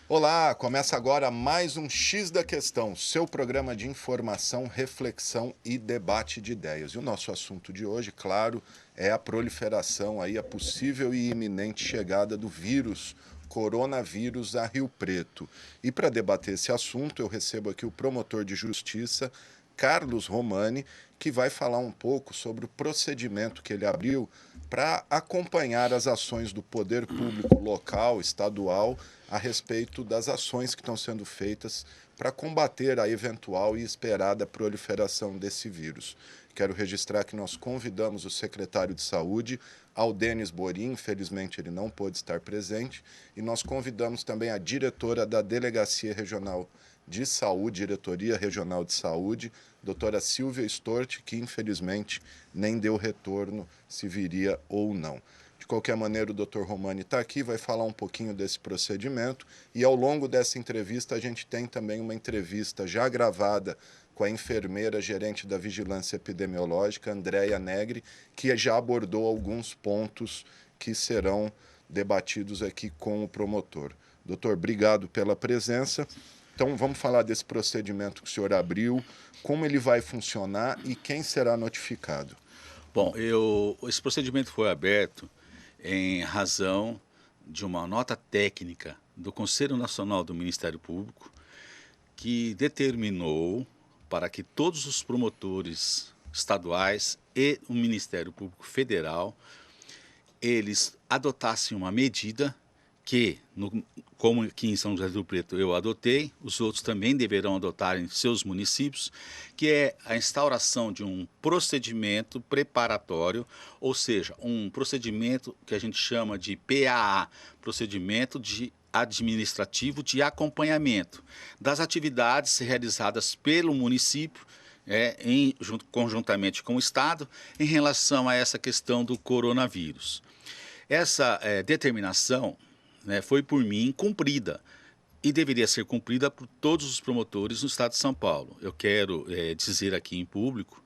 Olá, começa agora mais um X da Questão, seu programa de informação, reflexão e debate de ideias. E o nosso assunto de hoje, claro, é a proliferação, aí, a possível e iminente chegada do vírus, coronavírus, a Rio Preto. E para debater esse assunto, eu recebo aqui o promotor de justiça, Carlos Romani, que vai falar um pouco sobre o procedimento que ele abriu para acompanhar as ações do poder público local, estadual, a respeito das ações que estão sendo feitas para combater a eventual e esperada proliferação desse vírus. Quero registrar que nós convidamos o secretário de Saúde, Aldênis Borim, infelizmente ele não pôde estar presente, e nós convidamos também a diretora da Delegacia Regional de Saúde, Diretoria Regional de Saúde, doutora Silvia Stort, que infelizmente nem deu retorno se viria ou não. De qualquer maneira, o Dr. Romani está aqui, vai falar um pouquinho desse procedimento e ao longo dessa entrevista a gente tem também uma entrevista já gravada com a enfermeira gerente da Vigilância Epidemiológica, Andréia Negri, que já abordou alguns pontos que serão debatidos aqui com o promotor. Doutor, obrigado pela presença. Então, vamos falar desse procedimento que o senhor abriu, como ele vai funcionar e quem será notificado. Bom, esse procedimento foi aberto em razão de uma nota técnica do Conselho Nacional do Ministério Público que determinou para que todos os promotores estaduais e o Ministério Público Federal eles adotassem uma medida que, como aqui em São José do Rio Preto eu adotei, os outros também deverão adotar em seus municípios, que é a instauração de um procedimento preparatório, ou seja, um procedimento que a gente chama de PAA, procedimento administrativo de acompanhamento das atividades realizadas pelo município, conjuntamente com o Estado, em relação a essa questão do coronavírus. Essa determinação, né, foi por mim cumprida e deveria ser cumprida por todos os promotores no estado de São Paulo. Eu quero dizer aqui em público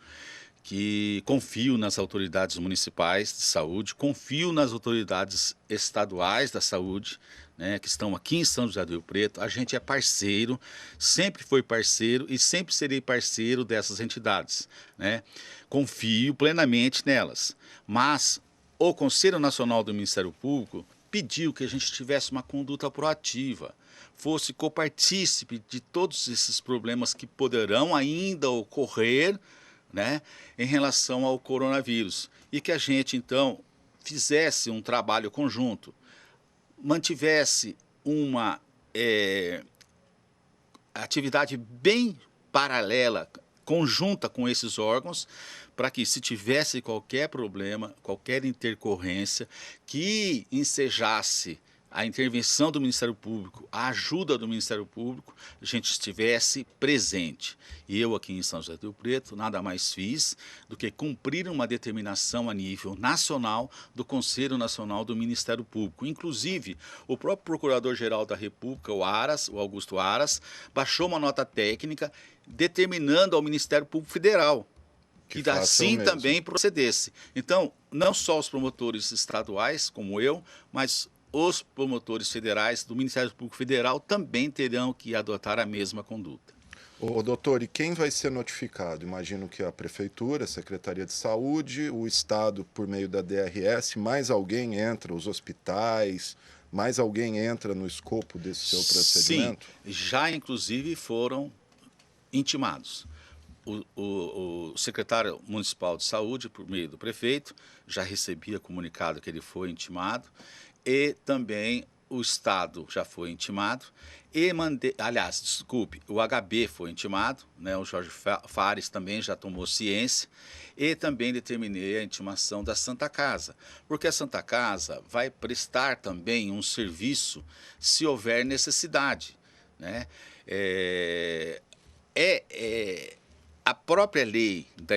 que confio nas autoridades municipais de saúde, confio nas autoridades estaduais da saúde, né, que estão aqui em São José do Rio Preto. A gente é parceiro, sempre foi parceiro e sempre serei parceiro dessas entidades, né? Confio plenamente nelas, mas o Conselho Nacional do Ministério Público pediu que a gente tivesse uma conduta proativa, fosse copartícipe de todos esses problemas que poderão ainda ocorrer, né, em relação ao coronavírus, e que a gente, então, fizesse um trabalho conjunto, mantivesse uma atividade bem paralela, conjunta com esses órgãos, para que, se tivesse qualquer problema, qualquer intercorrência, que ensejasse a intervenção do Ministério Público, a ajuda do Ministério Público, a gente estivesse presente. E eu aqui em São José do Rio Preto nada mais fiz do que cumprir uma determinação a nível nacional do Conselho Nacional do Ministério Público. Inclusive, o próprio Procurador-Geral da República, o Aras, o Augusto Aras, baixou uma nota técnica determinando ao Ministério Público Federal que assim também procedesse. Então, não só os promotores estaduais, como eu, mas os promotores federais do Ministério Público Federal também terão que adotar a mesma conduta. Ô, doutor, e quem vai ser notificado? Imagino que a Prefeitura, a Secretaria de Saúde, o Estado por meio da DRS, mais alguém entra, os hospitais, mais alguém entra no escopo desse seu procedimento? Sim, já inclusive foram intimados. O secretário municipal de saúde, por meio do prefeito, já recebia comunicado que ele foi intimado, e também o Estado já foi intimado, o HB foi intimado, né, o Jorge Fares também já tomou ciência, e também determinei a intimação da Santa Casa, porque a Santa Casa vai prestar também um serviço se houver necessidade, né? A própria lei da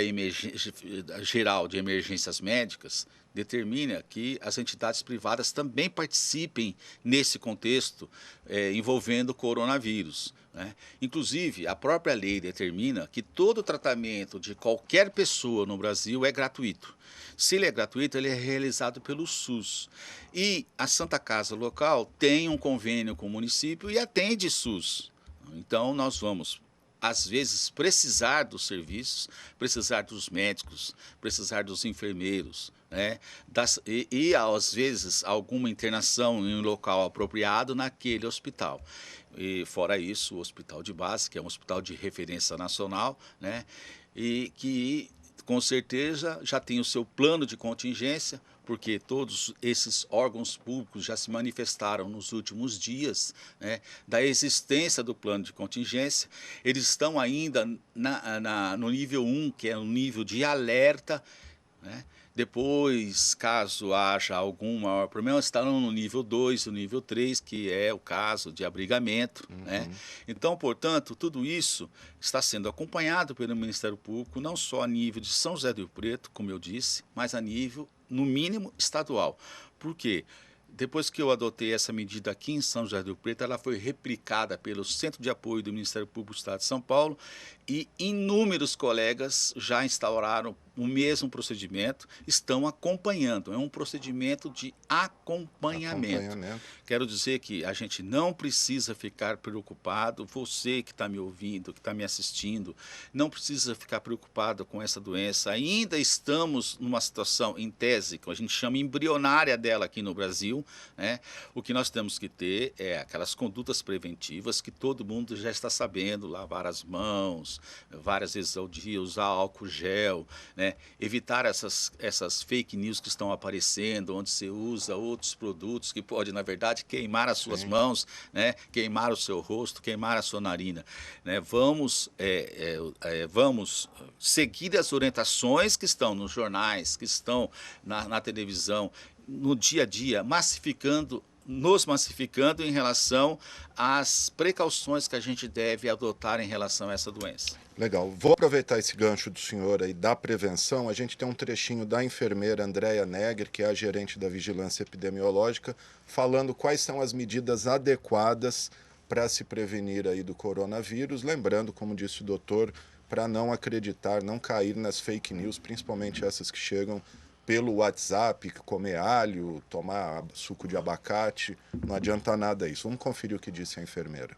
Geral de Emergências Médicas determina que as entidades privadas também participem nesse contexto envolvendo o coronavírus, né? Inclusive, a própria lei determina que todo tratamento de qualquer pessoa no Brasil é gratuito. Se ele é gratuito, ele é realizado pelo SUS. E a Santa Casa local tem um convênio com o município e atende SUS. Então, nós vamos, às vezes, precisar dos serviços, precisar dos médicos, precisar dos enfermeiros, né? Às vezes, alguma internação em um local apropriado naquele hospital. E, fora isso, o hospital de base, que é um hospital de referência nacional, né? E que, com certeza, já tem o seu plano de contingência, porque todos esses órgãos públicos já se manifestaram nos últimos dias, né, da existência do plano de contingência. Eles estão ainda no nível 1, que é um nível de alerta, né? Depois, caso haja algum maior problema, estarão no nível 2, no nível 3, que é o caso de abrigamento, né? Então, portanto, tudo isso está sendo acompanhado pelo Ministério Público, não só a nível de São José do Rio Preto, como eu disse, mas a nível, no mínimo, estadual. Por quê? Depois que eu adotei essa medida aqui em São José do Rio Preto, ela foi replicada pelo Centro de Apoio do Ministério Público do Estado de São Paulo e inúmeros colegas já instauraram o mesmo procedimento, estão acompanhando. É um procedimento de acompanhamento. Quero dizer que a gente não precisa ficar preocupado, você que está me ouvindo, que está me assistindo, não precisa ficar preocupado com essa doença. Ainda estamos numa situação, em tese, que a gente chama embrionária dela aqui no Brasil, né? O que nós temos que ter é aquelas condutas preventivas que todo mundo já está sabendo, lavar as mãos várias vezes ao dia, usar álcool gel, né? Evitar essas fake news que estão aparecendo, onde você usa outros produtos que pode, na verdade, queimar as suas mãos, né? Queimar o seu rosto, queimar a sua narina, né? Vamos seguir as orientações que estão nos jornais, que estão na televisão, no dia a dia, nos massificando em relação às precauções que a gente deve adotar em relação a essa doença. Legal. Vou aproveitar esse gancho do senhor aí da prevenção. A gente tem um trechinho da enfermeira Andréia Negri, que é a gerente da Vigilância Epidemiológica, falando quais são as medidas adequadas para se prevenir aí do coronavírus. Lembrando, como disse o doutor, para não acreditar, não cair nas fake news, principalmente essas que chegam pelo WhatsApp, comer alho, tomar suco de abacate, não adianta nada isso. Vamos conferir o que disse a enfermeira.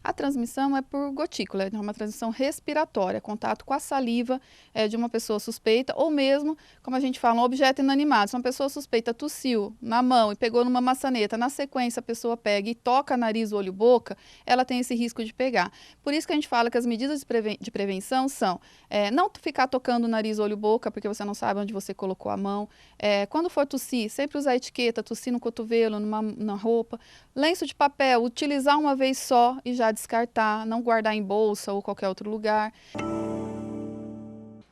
A transmissão é por gotícula, é uma transmissão respiratória, contato com a saliva de uma pessoa suspeita, ou mesmo, como a gente fala, um objeto inanimado. Se uma pessoa suspeita tossiu na mão e pegou numa maçaneta, na sequência a pessoa pega e toca nariz, olho, boca, ela tem esse risco de pegar. Por isso que a gente fala que as medidas de prevenção são não ficar tocando nariz, olho, boca, porque você não sabe onde você colocou a mão. Quando for tossir, sempre usar a etiqueta, tossir no cotovelo, na roupa. Lenço de papel, utilizar uma vez só e já descartar, não guardar em bolsa ou qualquer outro lugar.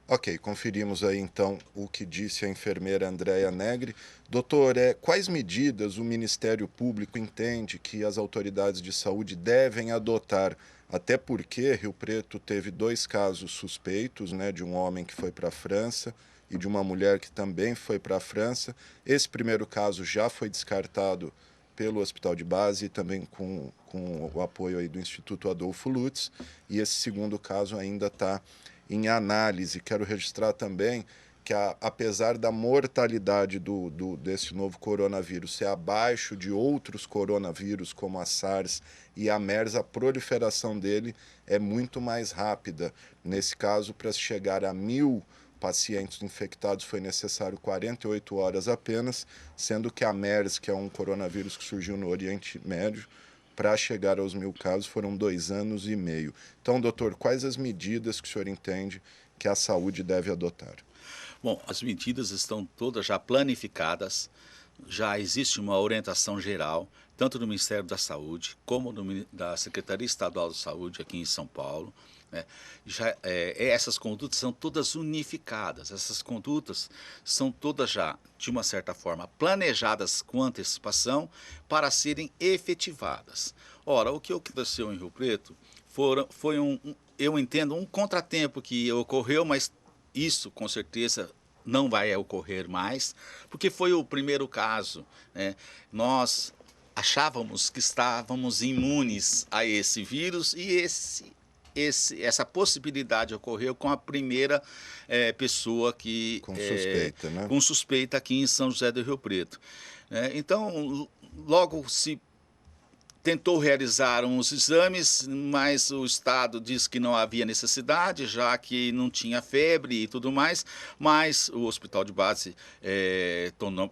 Ok, conferimos aí então o que disse a enfermeira Andréia Negri. Doutor, quais medidas o Ministério Público entende que as autoridades de saúde devem adotar? Até porque Rio Preto teve 2 casos suspeitos, né, de um homem que foi para a França e de uma mulher que também foi para a França. Esse primeiro caso já foi descartado pelo Hospital de Base e também com o apoio aí do Instituto Adolfo Lutz. E esse segundo caso ainda está em análise. Quero registrar também que, apesar da mortalidade desse novo coronavírus ser abaixo de outros coronavírus, como a SARS e a MERS, a proliferação dele é muito mais rápida. Nesse caso, para se chegar a 1.000 pacientes infectados foi necessário 48 horas apenas, sendo que a MERS, que é um coronavírus que surgiu no Oriente Médio, para chegar aos 1.000 casos foram 2 anos e meio. Então, doutor, quais as medidas que o senhor entende que a saúde deve adotar? Bom, as medidas estão todas já planificadas, já existe uma orientação geral, tanto do Ministério da Saúde como da Secretaria Estadual de Saúde aqui em São Paulo. Essas condutas são todas unificadas, essas condutas são todas já, de uma certa forma, planejadas com antecipação para serem efetivadas. Ora, o que aconteceu em Rio Preto foi eu entendo, um contratempo que ocorreu, mas isso, com certeza, não vai ocorrer mais, porque foi o primeiro caso, né? Nós achávamos que estávamos imunes a esse vírus e essa possibilidade ocorreu com a primeira pessoa que Com suspeita, né? com suspeita aqui em São José do Rio Preto. Então, logo se tentou realizar uns exames, mas o Estado disse que não havia necessidade, já que não tinha febre e tudo mais, mas o hospital de base,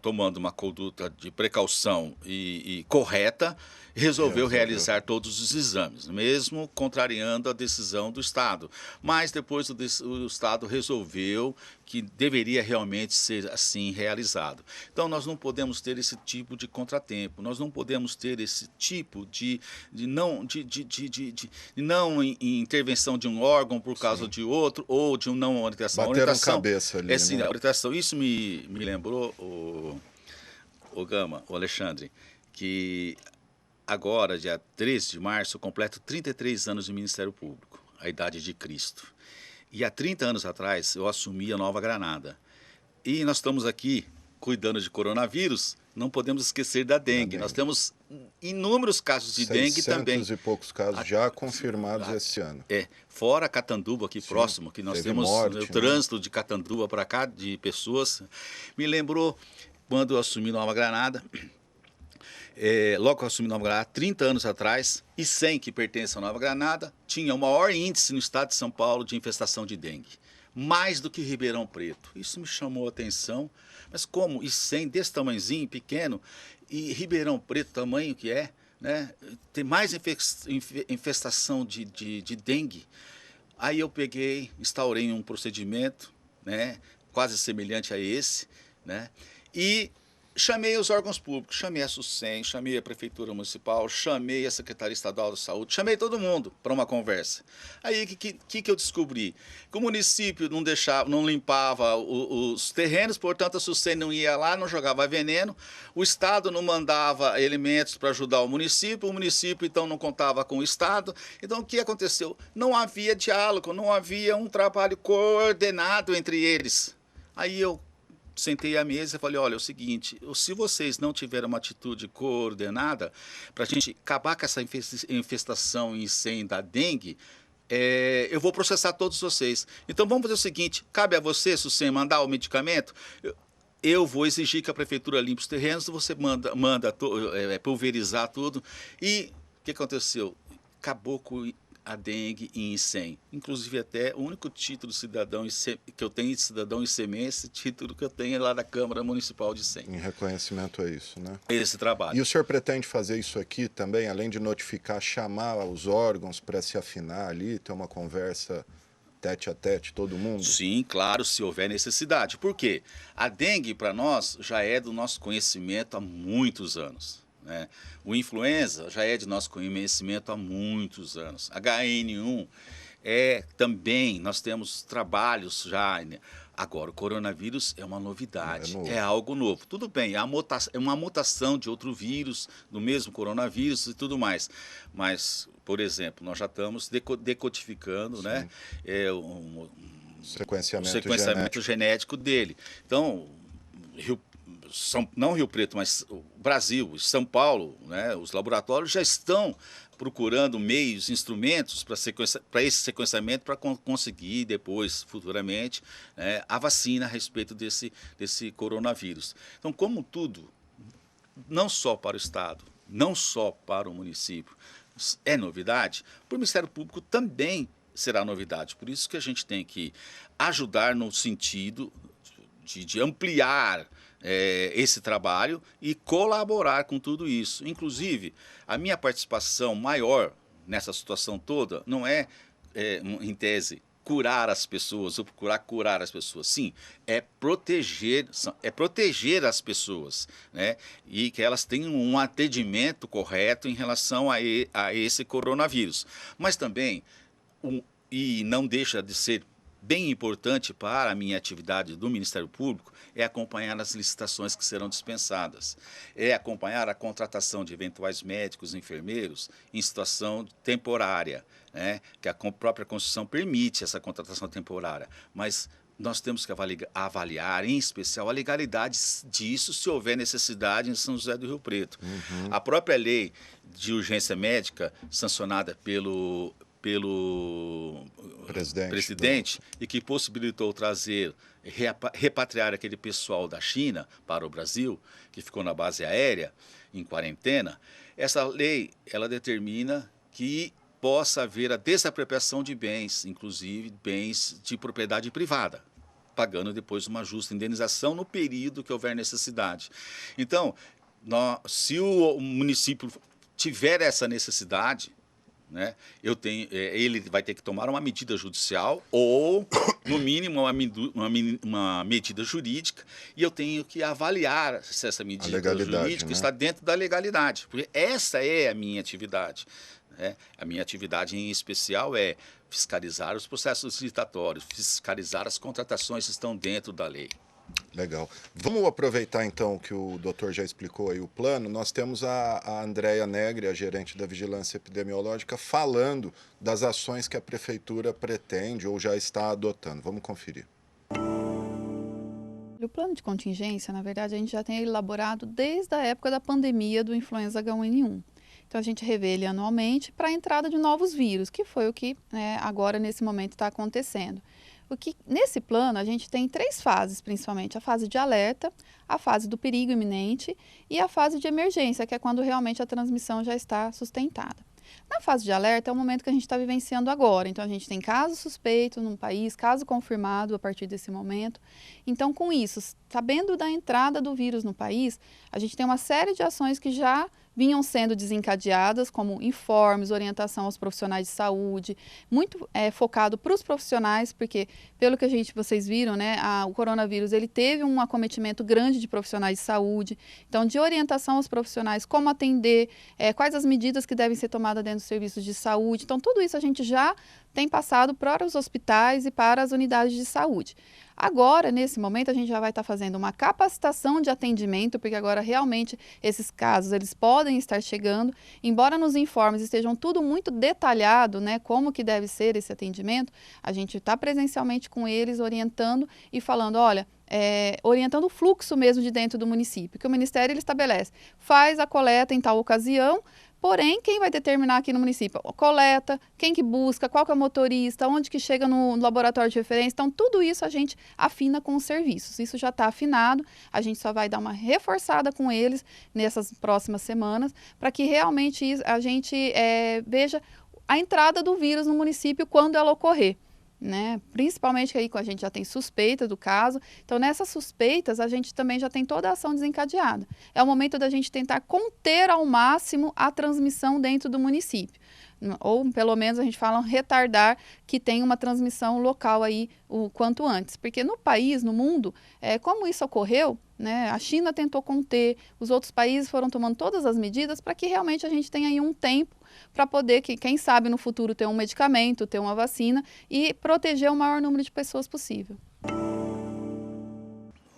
tomando uma conduta de precaução e correta, resolveu realizar todos os exames, mesmo contrariando a decisão do Estado. Mas depois o Estado resolveu que deveria realmente ser assim realizado. Então nós não podemos ter esse tipo de contratempo, nós não podemos ter esse tipo de não intervenção de um órgão por causa de outro, ou de não orientação. Bateram cabeça ali, né? Orientação. Isso me lembrou, o Gama, o Alexandre, que agora, dia 13 de março, eu completo 33 anos de Ministério Público, a idade de Cristo. E há 30 anos atrás, eu assumi a Nova Granada. E nós estamos aqui cuidando de coronavírus, não podemos esquecer da dengue. Nós temos inúmeros casos de dengue também. 600 e poucos casos já confirmados esse ano. Fora Catanduva, aqui próximo, que nós temos morte, o trânsito de Catanduva para cá, de pessoas. Me lembrou quando eu assumi Nova Granada. Logo que eu assumi Nova Granada, 30 anos atrás, Icém, que pertence a Nova Granada, tinha o maior índice no estado de São Paulo de infestação de dengue, mais do que Ribeirão Preto. Isso me chamou a atenção, mas como Icém, desse tamanhozinho, pequeno, e Ribeirão Preto, tamanho que é, né, tem mais infestação de dengue. Aí eu instaurei um procedimento, né, quase semelhante a esse, né, e chamei os órgãos públicos, chamei a SUSEM, chamei a Prefeitura Municipal, chamei a Secretaria Estadual da Saúde, chamei todo mundo para uma conversa. Aí o que eu descobri? Que o município não limpava os terrenos, portanto a SUSEM não ia lá, não jogava veneno, o Estado não mandava elementos para ajudar o município então não contava com o Estado. Então o que aconteceu? Não havia diálogo, não havia um trabalho coordenado entre eles. Aí eu sentei à mesa e falei, olha, é o seguinte, se vocês não tiverem uma atitude coordenada para a gente acabar com essa infestação em Icém da dengue, eu vou processar todos vocês. Então vamos fazer o seguinte, cabe a você, SUSEM, mandar o medicamento, eu vou exigir que a prefeitura limpe os terrenos, você manda pulverizar tudo. E o que aconteceu? Acabou com a dengue em Icém. Inclusive até o único título de cidadão que eu tenho de cidadão ICEM, esse título que eu tenho é lá da Câmara Municipal de Icém. Em reconhecimento a isso, né? Esse trabalho. E o senhor pretende fazer isso aqui também, além de notificar, chamar os órgãos para se afinar ali, ter uma conversa tete a tete, todo mundo? Sim, claro, se houver necessidade. Por quê? A dengue, para nós, já é do nosso conhecimento há muitos anos. Né? O influenza já é de nosso conhecimento há muitos anos. HN1 também, nós temos trabalhos já. Né? Agora, o coronavírus é uma novidade, é algo novo. Tudo bem, é uma mutação de outro vírus, do mesmo coronavírus e tudo mais. Mas, por exemplo, nós já estamos decodificando, né? O sequenciamento genético dele. Então, não Rio Preto, mas o Brasil, São Paulo, né, os laboratórios já estão procurando meios, instrumentos para esse sequenciamento, para conseguir depois, futuramente, a vacina a respeito desse coronavírus. Então, como tudo, não só para o Estado, não só para o município, é novidade, para o Ministério Público também será novidade. Por isso que a gente tem que ajudar no sentido de ampliar esse trabalho e colaborar com tudo isso. Inclusive, a minha participação maior nessa situação toda não em tese, curar as pessoas ou procurar curar as pessoas. Sim, é proteger as pessoas, né? E que elas tenham um atendimento correto em relação a esse coronavírus. Mas também, e não deixa de ser bem importante para a minha atividade do Ministério Público, é acompanhar as licitações que serão dispensadas, é acompanhar a contratação de eventuais médicos e enfermeiros em situação temporária, né? Que a própria Constituição permite essa contratação temporária, mas nós temos que avaliar, em especial, a legalidade disso, se houver necessidade em São José do Rio Preto. A própria lei de urgência médica, sancionada pelo presidente e que possibilitou trazer, repatriar aquele pessoal da China para o Brasil, que ficou na base aérea, em quarentena, essa lei, ela determina que possa haver a desapropriação de bens, inclusive bens de propriedade privada, pagando depois uma justa indenização no período que houver necessidade. Então, se o município tiver essa necessidade, né, ele vai ter que tomar uma medida judicial ou, no mínimo, uma medida jurídica, e eu tenho que avaliar se essa medida jurídica, né, está dentro da legalidade, porque essa é a minha atividade. A minha atividade em especial é fiscalizar os processos licitatórios, fiscalizar as contratações que estão dentro da lei. Legal. Vamos aproveitar então que o doutor já explicou aí o plano. Nós temos a Andréia Negri, a gerente da Vigilância Epidemiológica, falando das ações que a prefeitura pretende ou já está adotando. Vamos conferir. O plano de contingência, na verdade, a gente já tem elaborado desde a época da pandemia do influenza H1N1. Então, a gente revê ele anualmente para a entrada de novos vírus, que foi o que agora, nesse momento, está acontecendo. Nesse plano, a gente tem 3 fases, principalmente. A fase de alerta, a fase do perigo iminente e a fase de emergência, que é quando realmente a transmissão já está sustentada. Na fase de alerta é o momento que a gente está vivenciando agora. Então, a gente tem caso suspeito no país, caso confirmado a partir desse momento. Então, com isso, sabendo da entrada do vírus no país, a gente tem uma série de ações que já vinham sendo desencadeadas, como informes, orientação aos profissionais de saúde, muito focado para os profissionais, porque, pelo que vocês viram, né, o coronavírus ele teve um acometimento grande de profissionais de saúde, então, de orientação aos profissionais, como atender, quais as medidas que devem ser tomadas dentro dos serviços de saúde. Então, tudo isso a gente já tem passado para os hospitais e para as unidades de saúde. Agora, nesse momento, a gente já vai estar fazendo uma capacitação de atendimento, porque agora realmente esses casos eles podem estar chegando, embora nos informes estejam tudo muito detalhado, né, como que deve ser esse atendimento, a gente está presencialmente com eles, orientando e falando, olha, orientando o fluxo mesmo de dentro do município, que o Ministério ele estabelece, faz a coleta em tal ocasião. Porém, quem vai determinar aqui no município? Coleta, quem que busca, qual que é o motorista, onde que chega no laboratório de referência. Então, tudo isso a gente afina com os serviços. Isso já está afinado, a gente só vai dar uma reforçada com eles nessas próximas semanas, para que realmente a gente veja a entrada do vírus no município quando ela ocorrer. Né? Principalmente aí quando a gente já tem suspeita do caso, então nessas suspeitas a gente também já tem toda a ação desencadeada. É o momento da gente tentar conter ao máximo a transmissão dentro do município, ou pelo menos a gente fala retardar que tenha uma transmissão local aí o quanto antes, porque no país, no mundo, como isso ocorreu, né, a China tentou conter, os outros países foram tomando todas as medidas para que realmente a gente tenha aí um tempo para poder, quem sabe no futuro, ter um medicamento, ter uma vacina e proteger o maior número de pessoas possível.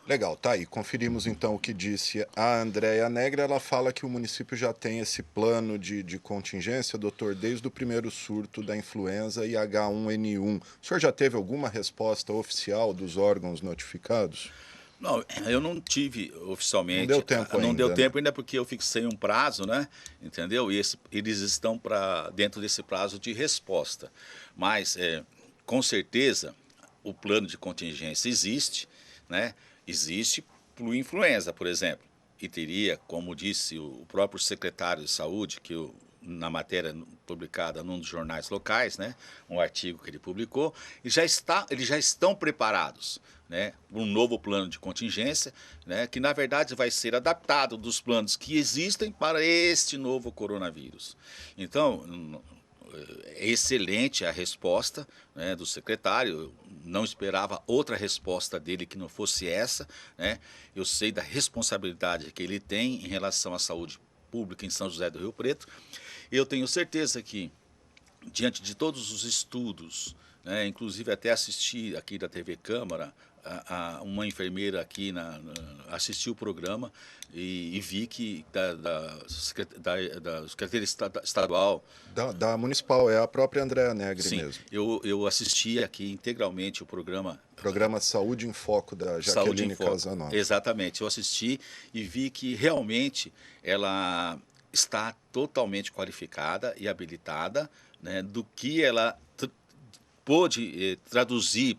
Legal, tá aí. Conferimos então o que disse a Andréia Negri. Ela fala que o município já tem esse plano de contingência, doutor, desde o primeiro surto da influenza e H1N1. O senhor já teve alguma resposta oficial dos órgãos notificados? Não, eu não tive oficialmente. Não deu tempo ainda. Não deu tempo ainda porque eu fixei um prazo, né? Entendeu? E eles estão dentro desse prazo de resposta. Mas, com certeza, o plano de contingência existe, né? Existe para o influenza, por exemplo. E teria, como disse o próprio secretário de saúde, que na matéria publicada num dos jornais locais, né? Um artigo que ele publicou, eles já estão preparados, né, um novo plano de contingência, né, que na verdade vai ser adaptado dos planos que existem para este novo coronavírus. Então, é excelente a resposta, né, do secretário. Eu não esperava outra resposta dele que não fosse essa, né? Eu sei da responsabilidade que ele tem em relação à saúde pública em São José do Rio Preto. Eu tenho certeza que, diante de todos os estudos, né, inclusive até assisti aqui da TV Câmara, uma enfermeira aqui assistiu o programa e vi que da Secretaria Estadual... Da Municipal, é a própria Andréa Negri Sim, mesmo. eu assisti aqui integralmente o programa... Programa Saúde em Foco, da Jaqueline Casanova. Exatamente, eu assisti e vi que realmente ela está totalmente qualificada e habilitada, né, do que ela pôde traduzir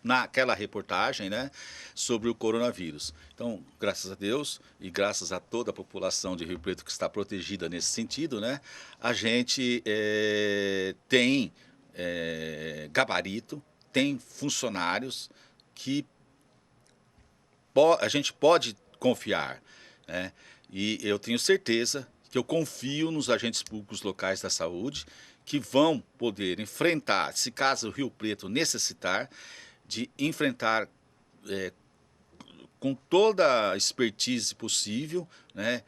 naquela reportagem, né, sobre o coronavírus. Então, graças a Deus e graças a toda a população de Rio Preto que está protegida nesse sentido, né, a gente tem gabarito, tem funcionários que a gente pode confiar, né? E eu tenho certeza que eu confio nos agentes públicos locais da saúde que vão poder enfrentar, se caso o Rio Preto necessitar, de enfrentar com toda a expertise possível, né,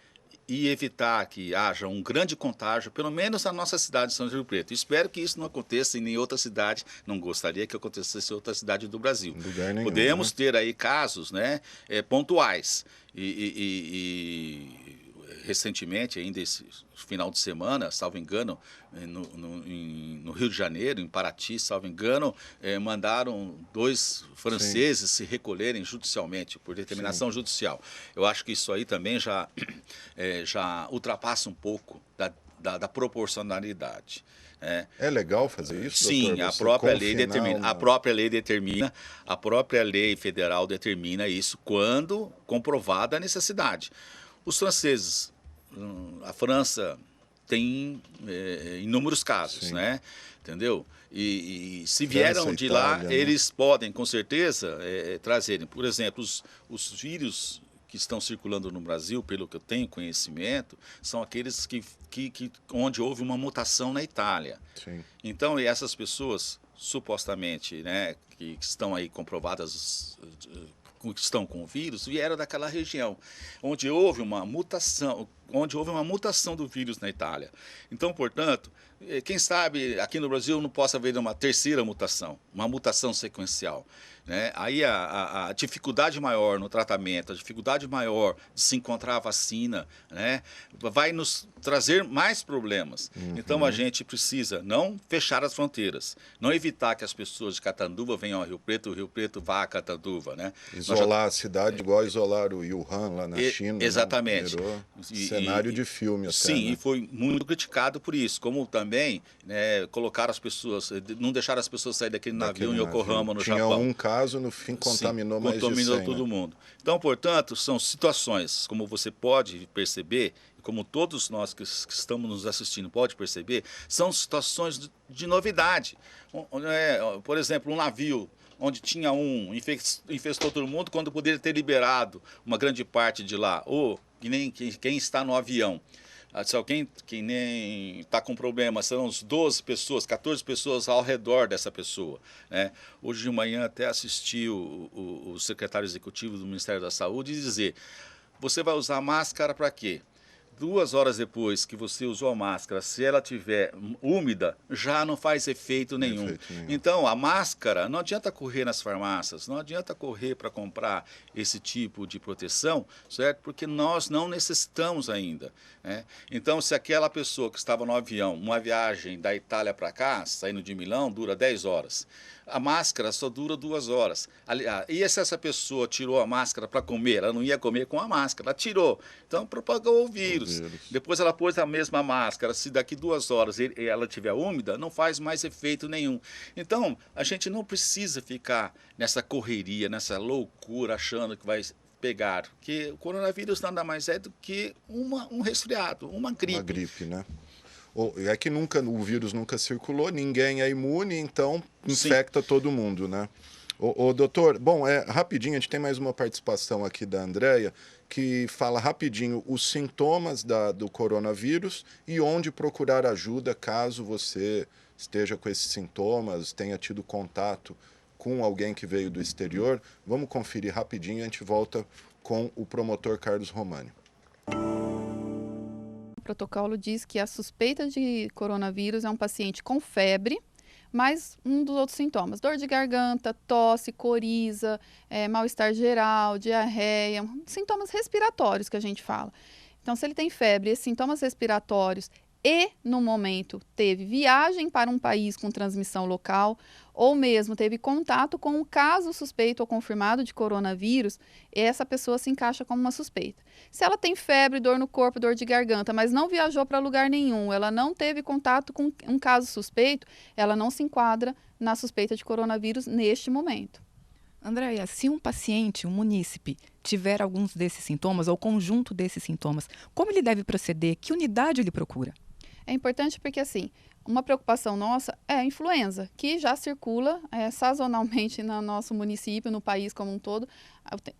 e evitar que haja um grande contágio, pelo menos na nossa cidade de São José do Rio Preto. Espero que isso não aconteça em outra cidade, não gostaria que acontecesse em outra cidade do Brasil. Lugar nenhum, podemos né? ter aí casos, né, pontuais recentemente, ainda esse final de semana, salvo engano, no Rio de Janeiro, em Paraty, salvo engano, mandaram 2 franceses se recolherem judicialmente, por determinação judicial. Eu acho que isso aí também já ultrapassa um pouco da proporcionalidade. É legal fazer isso, Sim, doutor? a própria lei determina. A própria lei federal determina isso quando comprovada a necessidade. Os franceses, a França tem inúmeros casos, Sim. né? Entendeu? E se França, vieram de lá, Itália, né? eles podem, com certeza, trazerem. Por exemplo, os vírus que estão circulando no Brasil, pelo que eu tenho conhecimento, são aqueles onde houve uma mutação na Itália. Sim. Então, e essas pessoas, supostamente, né, que estão aí comprovadas, que estão com o vírus, vieram daquela região, onde houve uma mutação do vírus na Itália. Então, portanto, quem sabe aqui no Brasil não possa haver uma terceira mutação, uma mutação sequencial, né? Aí a dificuldade maior no tratamento, a dificuldade maior de se encontrar a vacina, né, vai nos trazer mais problemas. Então a gente precisa não fechar as fronteiras, não evitar que as pessoas de Catanduva venham ao Rio Preto, o Rio Preto vá a Catanduva, né? Isolar a cidade igual isolar o Wuhan lá na China. Exatamente. Né? Cenário de filme até, sim, né? e foi muito criticado por isso, como também, né, colocar as pessoas, não deixar as pessoas saírem daquele navio em Yokohama, no Japão. Japão. Tinha um caso, no fim contaminou mais de 100, contaminou todo né? mundo. Então, portanto, são situações, como você pode perceber, como todos nós que estamos nos assistindo pode perceber, são situações de novidade. Por exemplo, um navio onde tinha infestou todo mundo, quando poderia ter liberado uma grande parte de lá, ou que nem quem está no avião. Se alguém que nem está com problema, serão uns 12 pessoas, 14 pessoas ao redor dessa pessoa, né? Hoje de manhã até assisti o secretário executivo do Ministério da Saúde dizer: você vai usar máscara para quê? 2 horas depois que você usou a máscara, se ela estiver úmida, já não faz efeito nenhum. Então, a máscara, não adianta correr nas farmácias, não adianta correr para comprar esse tipo de proteção, certo? Porque nós não necessitamos ainda, né? Então, se aquela pessoa que estava no avião, uma viagem da Itália para cá, saindo de Milão, dura 10 horas. A máscara só dura 2 horas. E se essa pessoa tirou a máscara para comer? Ela não ia comer com a máscara, ela tirou. Então propagou o vírus. Depois ela pôs a mesma máscara. Se daqui 2 horas ela estiver úmida, não faz mais efeito nenhum. Então a gente não precisa ficar nessa correria, nessa loucura, achando que vai pegar. Porque o coronavírus nada mais é do que um resfriado, uma gripe. Uma gripe, né? É que o vírus nunca circulou, ninguém é imune, então infecta todo mundo, né? Doutor, bom, rapidinho, a gente tem mais uma participação aqui da Andréia, que fala rapidinho os sintomas do coronavírus e onde procurar ajuda caso você esteja com esses sintomas, tenha tido contato com alguém que veio do exterior. Vamos conferir rapidinho e a gente volta com o promotor Carlos Romani. O protocolo diz que a suspeita de coronavírus é um paciente com febre, mais um dos outros sintomas, dor de garganta, tosse, coriza, mal-estar geral, diarreia, sintomas respiratórios que a gente fala. Então, se ele tem febre, esses sintomas respiratórios e, no momento, teve viagem para um país com transmissão local, ou mesmo teve contato com um caso suspeito ou confirmado de coronavírus, essa pessoa se encaixa como uma suspeita. Se ela tem febre, dor no corpo, dor de garganta, mas não viajou para lugar nenhum, ela não teve contato com um caso suspeito, ela não se enquadra na suspeita de coronavírus neste momento. Andréia, se um paciente, um munícipe, tiver alguns desses sintomas ou conjunto desses sintomas, como ele deve proceder? Que unidade ele procura? É importante porque, assim, uma preocupação nossa é a influenza, que já circula sazonalmente no nosso município, no país como um todo,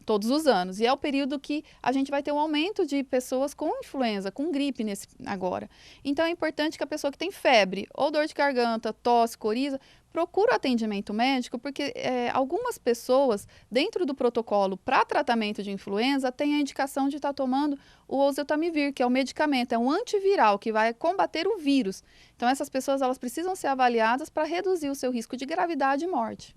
todos os anos. E é o período que a gente vai ter um aumento de pessoas com influenza, com gripe agora. Então, é importante que a pessoa que tem febre, ou dor de garganta, tosse, coriza, procura atendimento médico, porque algumas pessoas, dentro do protocolo para tratamento de influenza, têm a indicação de estar tomando o oseltamivir, que é um medicamento, é um antiviral que vai combater o vírus. Então, essas pessoas elas precisam ser avaliadas para reduzir o seu risco de gravidade e morte.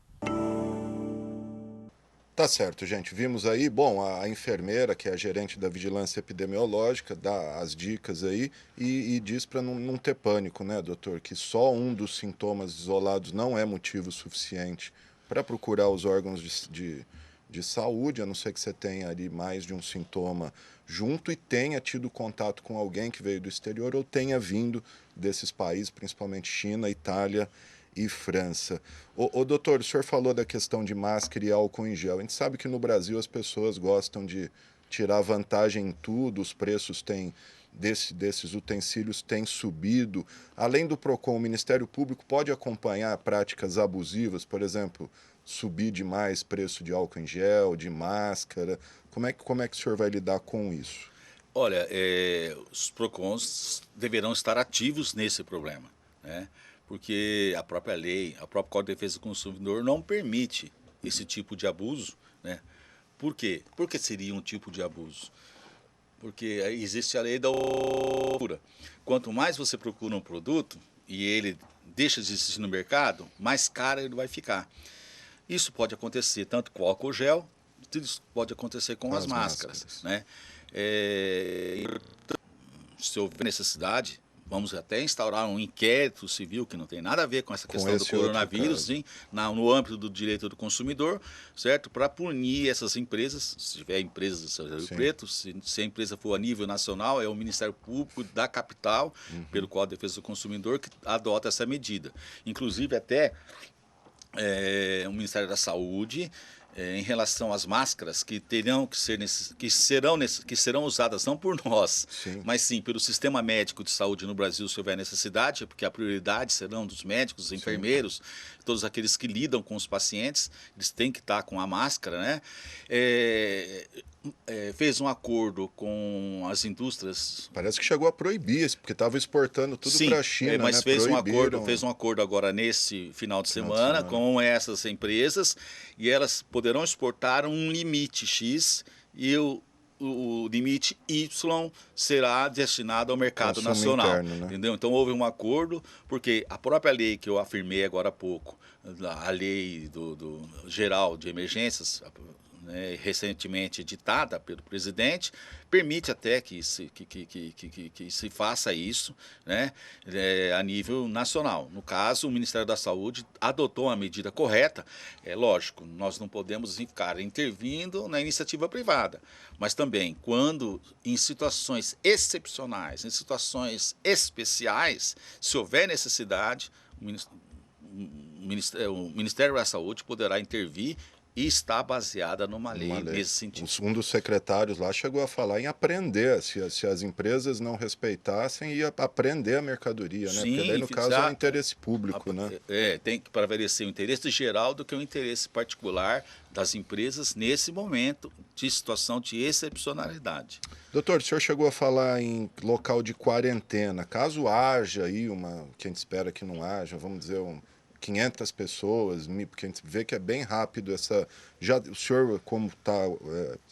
Tá certo, gente. Vimos aí, bom, a enfermeira, que é a gerente da vigilância epidemiológica, dá as dicas aí e diz para não ter pânico, né, doutor? Que só um dos sintomas isolados não é motivo suficiente para procurar os órgãos de saúde, a não ser que você tenha ali mais de um sintoma junto e tenha tido contato com alguém que veio do exterior ou tenha vindo desses países, principalmente China, Itália e França. Ô doutor, o senhor falou da questão de máscara e álcool em gel. A gente sabe que no Brasil as pessoas gostam de tirar vantagem em tudo, os preços desses utensílios têm subido. Além do PROCON, o Ministério Público pode acompanhar práticas abusivas, por exemplo, subir demais preço de álcool em gel, de máscara. Como é que o senhor vai lidar com isso? Olha, os PROCONs deverão estar ativos nesse problema, né? Porque a própria lei, a própria Código de Defesa do Consumidor não permite esse tipo de abuso, né? Por quê? Por que seria um tipo de abuso? Porque existe a lei da procura. Quanto mais você procura um produto e ele deixa de existir no mercado, mais caro ele vai ficar. Isso pode acontecer tanto com o álcool gel, isso pode acontecer com as máscaras, né? Se houver necessidade, vamos até instaurar um inquérito civil que não tem nada a ver com essa questão do coronavírus, sim, no âmbito do direito do consumidor, certo? Para punir essas empresas, se tiver empresas de Rio Preto, se a empresa for a nível nacional, é o Ministério Público da capital, pelo Código de Defesa do Consumidor, que adota essa medida. Inclusive até o Ministério da Saúde, em relação às máscaras que serão usadas não por nós, mas sim pelo sistema médico de saúde no Brasil, se houver necessidade, porque a prioridade serão dos médicos, dos enfermeiros, todos aqueles que lidam com os pacientes, eles têm que estar com a máscara, né? Fez um acordo com as indústrias. Parece que chegou a proibir isso, porque estava exportando tudo para a China, mas né? fez um acordo agora nesse final de semana com essas empresas e elas poderão exportar um limite X e o limite Y será destinado ao mercado nacional. Interno, né? Entendeu? Então houve um acordo, porque a própria lei que eu afirmei agora há pouco, a lei do geral de emergências, né, recentemente editada pelo presidente, permite até que se faça isso, né, a nível nacional. No caso, o Ministério da Saúde adotou a medida correta. É lógico, nós não podemos ficar intervindo na iniciativa privada, mas também quando em situações excepcionais, em situações especiais, se houver necessidade, o Ministério da Saúde poderá intervir e está baseada numa lei nesse sentido. Um dos secretários lá chegou a falar em aprender, se as empresas não respeitassem, ia aprender a mercadoria, né? Sim, porque daí, no caso, é o interesse público, né? Tem que prevalecer o interesse geral do que o interesse particular das empresas nesse momento de situação de excepcionalidade. Doutor, o senhor chegou a falar em local de quarentena. Caso haja aí que a gente espera que não haja, vamos dizer, 500 pessoas, porque a gente vê que é bem rápido o senhor, como está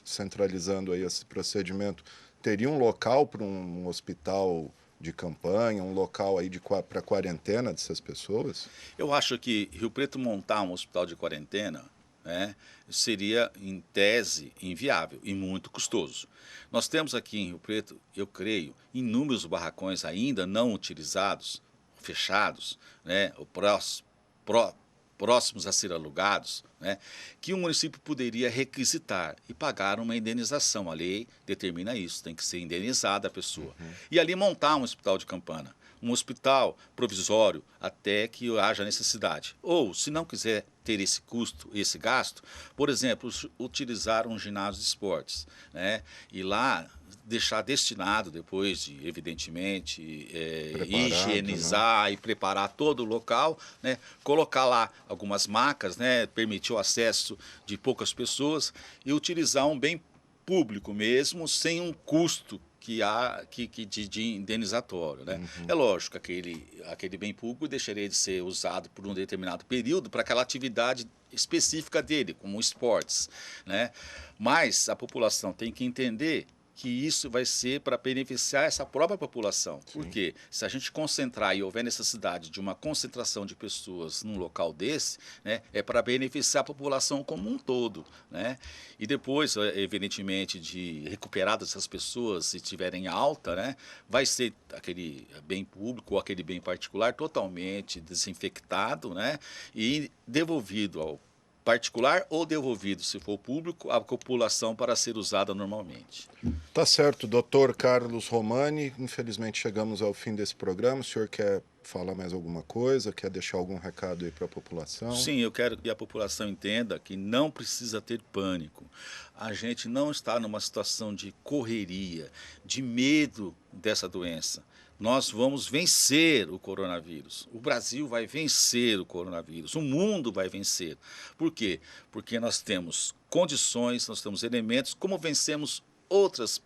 centralizando aí esse procedimento, teria um local para um hospital de campanha, um local aí para quarentena dessas pessoas? Eu acho que Rio Preto montar um hospital de quarentena, né, seria, em tese, inviável e muito custoso. Nós temos aqui em Rio Preto, eu creio, inúmeros barracões ainda não utilizados, fechados, né, próximos a ser alugados, né, que o município poderia requisitar e pagar uma indenização. A lei determina isso, tem que ser indenizada a pessoa. E ali montar um hospital de campana, um hospital provisório até que haja necessidade. Ou, se não quiser ter esse custo, esse gasto, por exemplo, utilizar um ginásio de esportes, né, e lá deixar destinado depois de, evidentemente, higienizar, né, e preparar todo o local, né, colocar lá algumas macas, né, permitir o acesso de poucas pessoas e utilizar um bem público mesmo, sem um custo de indenizatório, né? É lógico que aquele bem público deixaria de ser usado por um determinado período para aquela atividade específica dele, como esportes, né? Mas a população tem que entender que isso vai ser para beneficiar essa própria população. Sim. Porque se a gente concentrar e houver necessidade de uma concentração de pessoas num local desse, né, é para beneficiar a população como um todo, né? E depois, evidentemente, de recuperadas essas pessoas, se tiverem alta, né, vai ser aquele bem público ou aquele bem particular totalmente desinfectado, né, e devolvido ao particular ou devolvido, se for público, à população para ser usada normalmente. Tá certo, doutor Carlos Romani, infelizmente chegamos ao fim desse programa. O senhor quer falar mais alguma coisa? Quer deixar algum recado aí para a população? Sim, eu quero que a população entenda que não precisa ter pânico. A gente não está numa situação de correria, de medo dessa doença. Nós vamos vencer o coronavírus. O Brasil vai vencer o coronavírus. O mundo vai vencer. Por quê? Porque nós temos condições, nós temos elementos, como vencemos outras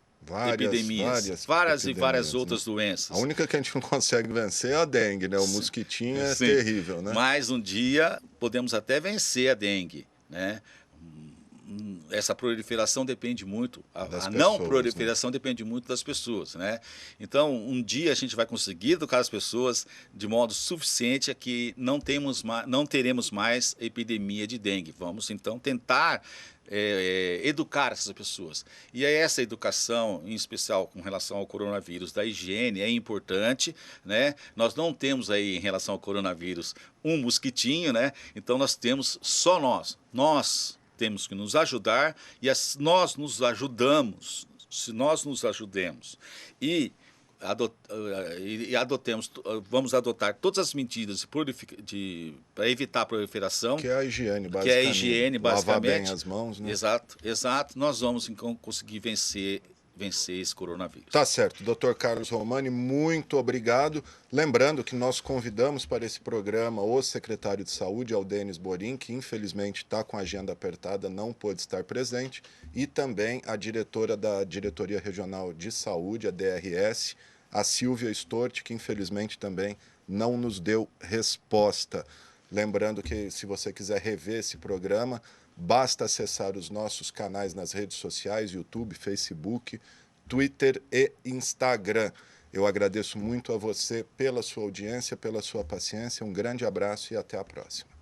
epidemias, várias outras doenças. A única que a gente não consegue vencer é a dengue, né? O mosquitinho é terrível, né? Mas um dia podemos até vencer a dengue, né? Essa proliferação depende muito, a não proliferação, né, depende muito das pessoas, né? Então, um dia a gente vai conseguir educar as pessoas de modo suficiente a que não teremos mais epidemia de dengue. Vamos, então, tentar educar essas pessoas. E essa educação, em especial com relação ao coronavírus, da higiene, é importante, né? Nós não temos aí, em relação ao coronavírus, um mosquitinho, né? Então, nós temos só nós temos que nos ajudar e nós nos ajudamos, se nós nos ajudemos e vamos adotar todas as medidas para evitar a proliferação. Que é a higiene, basicamente. Que é a higiene, basicamente. Lavar bem as mãos, né? Exato. Nós vamos, então, conseguir vencer esse coronavírus. Tá certo. Dr. Carlos Romani, muito obrigado. Lembrando que nós convidamos para esse programa o secretário de Saúde, Aldênis Borim, que infelizmente está com a agenda apertada, não pôde estar presente, e também a diretora da Diretoria Regional de Saúde, a DRS, a Silvia Stort, que infelizmente também não nos deu resposta. Lembrando que se você quiser rever esse programa, basta acessar os nossos canais nas redes sociais, YouTube, Facebook, Twitter e Instagram. Eu agradeço muito a você pela sua audiência, pela sua paciência. Um grande abraço e até a próxima.